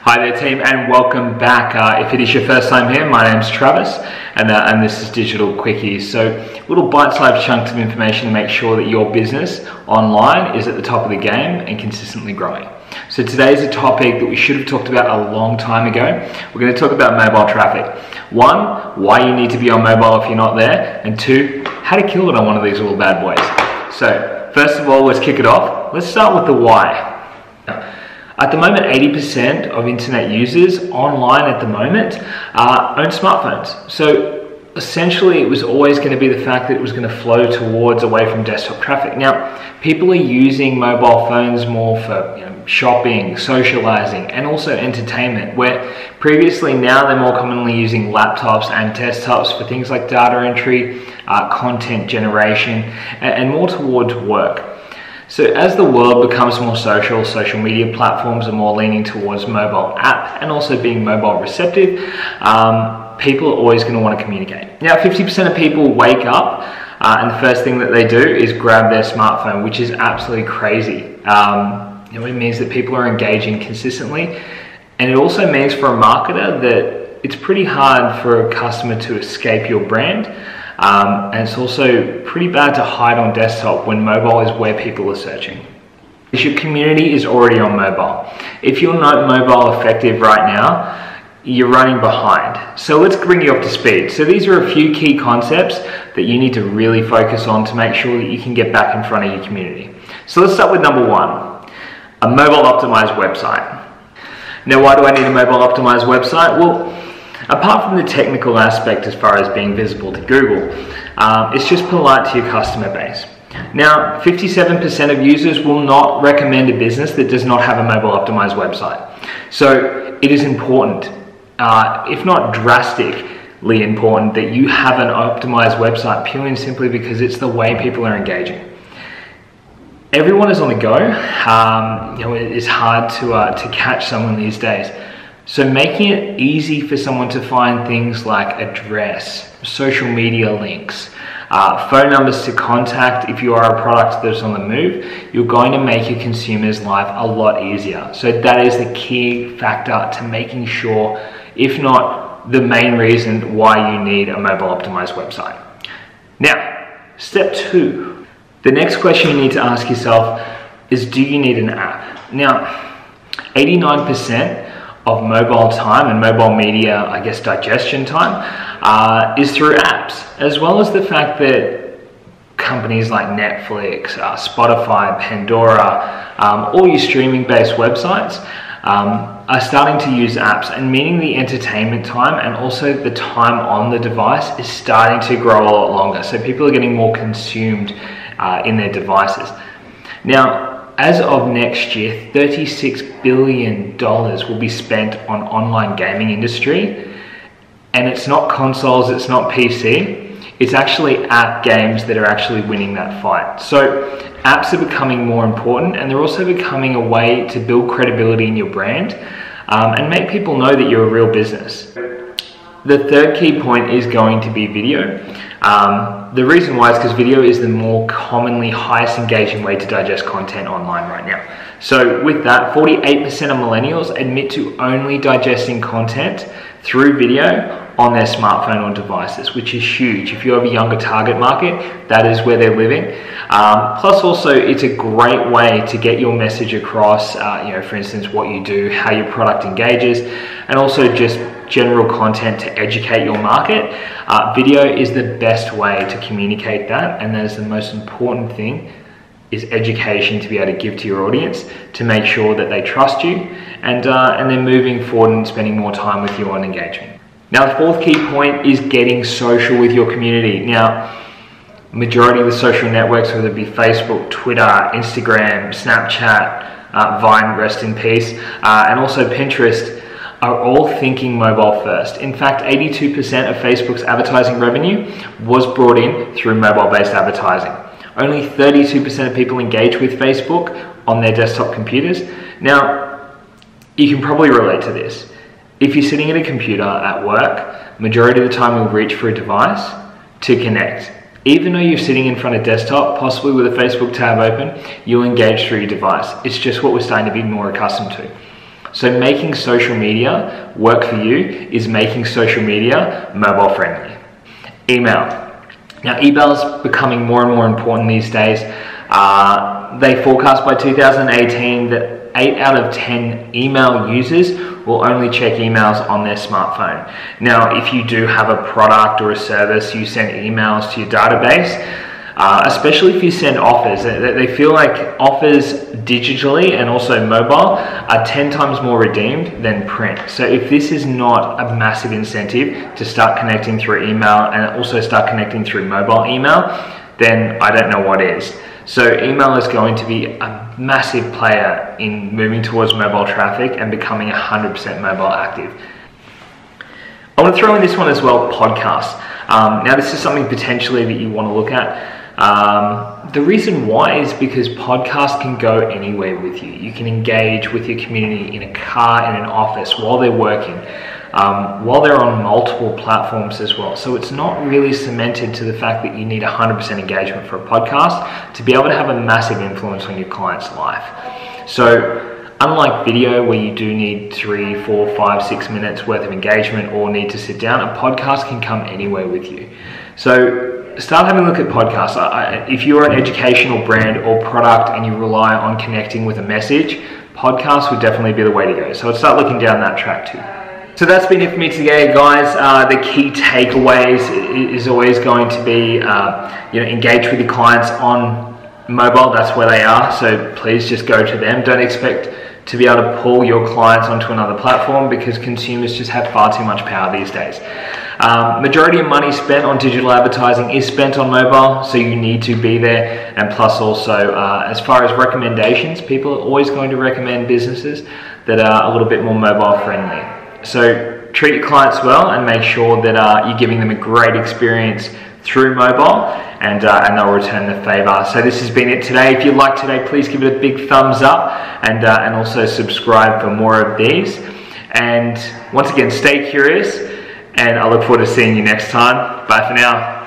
Hi there team, and welcome back. If it is your first time here, my name's Travis and this is Digital Quickies. So little bite-sized chunks of information to make sure that your business online is at the top of the game and consistently growing. So today is a topic that we should have talked about a long time ago. We're going to talk about mobile traffic. One, why you need to be on mobile if you're not there, and two, how to kill it on one of these little bad boys. So first of all, let's kick it off. Let's start with the why. At the moment, 80% of internet users online at the moment own smartphones. So essentially, it was always going to be the fact that it was going to flow towards away from desktop traffic. Now, people are using mobile phones more for shopping, socializing, and also entertainment, where previously now they're more commonly using laptops and desktops for things like data entry, content generation, and more towards work. So as the world becomes more social media platforms are more leaning towards mobile app and also being mobile receptive, people are always going to want to communicate. Now, 50% of people wake up and the first thing that they do is grab their smartphone, which is absolutely crazy. It means that people are engaging consistently, and it also means for a marketer that it's pretty hard for a customer to escape your brand. And it's also pretty bad to hide on desktop when mobile is where people are searching. If your community is already on mobile, if you're not mobile effective right now, you're running behind. So let's bring you up to speed. So these are a few key concepts that you need to really focus on to make sure that you can get back in front of your community. So let's start with number one, a mobile optimized website. Now, why do I need a mobile optimized website? Well, apart from the technical aspect as far as being visible to Google, it's just polite to your customer base. Now, 57% of users will not recommend a business that does not have a mobile optimized website. So it is important, if not drastically important, that you have an optimized website purely and simply because it's the way people are engaging. Everyone is on the go. It's hard to catch someone these days. So making it easy for someone to find things like address, social media links, phone numbers to contact if you are a product that's on the move, you're going to make your consumer's life a lot easier. So that is the key factor to making sure, if not the main reason why you need a mobile optimized website. Now, step two. The next question you need to ask yourself is, do you need an app? Now, 89% of mobile time and mobile media, digestion time, is through apps, as well as the fact that companies like Netflix, Spotify, Pandora, all your streaming-based websites are starting to use apps, and meaning the entertainment time and also the time on the device is starting to grow a lot longer. So people are getting more consumed in their devices. Now, as of next year, $36 billion will be spent on online gaming industry, and it's not consoles, it's not PC, it's actually app games that are actually winning that fight. So apps are becoming more important, and they're also becoming a way to build credibility in your brand and make people know that you're a real business. The third key point is going to be video. The reason why is because video is the more commonly highest engaging way to digest content online right now. So with that, 48% of millennials admit to only digesting content through video on their smartphone or devices, which is huge. If you have a younger target market, that is where they're living. Plus also, it's a great way to get your message across, for instance, what you do, how your product engages, and also just general content to educate your market. Video is the best way to communicate that, and that is the most important thing, is education to be able to give to your audience to make sure that they trust you and they're moving forward and spending more time with you on engagement. Now, the fourth key point is getting social with your community. Now, majority of the social networks, whether it be Facebook, Twitter, Instagram, Snapchat, Vine, rest in peace, and also Pinterest, are all thinking mobile first. In fact, 82% of Facebook's advertising revenue was brought in through mobile-based advertising. Only 32% of people engage with Facebook on their desktop computers. Now, you can probably relate to this. If you're sitting at a computer at work, majority of the time you'll reach for a device to connect. Even though you're sitting in front of desktop, possibly with a Facebook tab open, you'll engage through your device. It's just what we're starting to be more accustomed to. So making social media work for you is making social media mobile friendly. Email. Now, email is becoming more and more important these days. They forecast by 2018 that 8 out of 10 email users will only check emails on their smartphone. Now, if you do have a product or a service, you send emails to your database, especially if you send offers. They feel like offers digitally and also mobile are 10 times more redeemed than print. So if this is not a massive incentive to start connecting through email and also start connecting through mobile email, then I don't know what is. So email is going to be a massive player in moving towards mobile traffic and becoming 100% mobile active. I want to throw in this one as well, podcasts. Now this is something potentially that you want to look at. The reason why is because podcasts can go anywhere with you. You can engage with your community in a car, in an office, while they're working, while they're on multiple platforms as well. So it's not really cemented to the fact that you need 100% engagement for a podcast to be able to have a massive influence on your client's life. So unlike video, where you do need 3, 4, 5, 6 minutes worth of engagement or need to sit down, a podcast can come anywhere with you. So start having a look at podcasts. If you're an educational brand or product and you rely on connecting with a message, podcasts would definitely be the way to go. So I'd start looking down that track too. So that's been it for me today, guys. The key takeaways is always going to be, engage with your clients on mobile. That's where they are. So please just go to them. Don't expect to be able to pull your clients onto another platform, because consumers just have far too much power these days. Majority of money spent on digital advertising is spent on mobile, so you need to be there. And plus also, as far as recommendations, people are always going to recommend businesses that are a little bit more mobile friendly. So treat your clients well and make sure that you're giving them a great experience through mobile, and they'll return the favor. So this has been it today. If you liked today, please give it a big thumbs up, and also subscribe for more of these. And once again, stay curious, and I look forward to seeing you next time. Bye for now.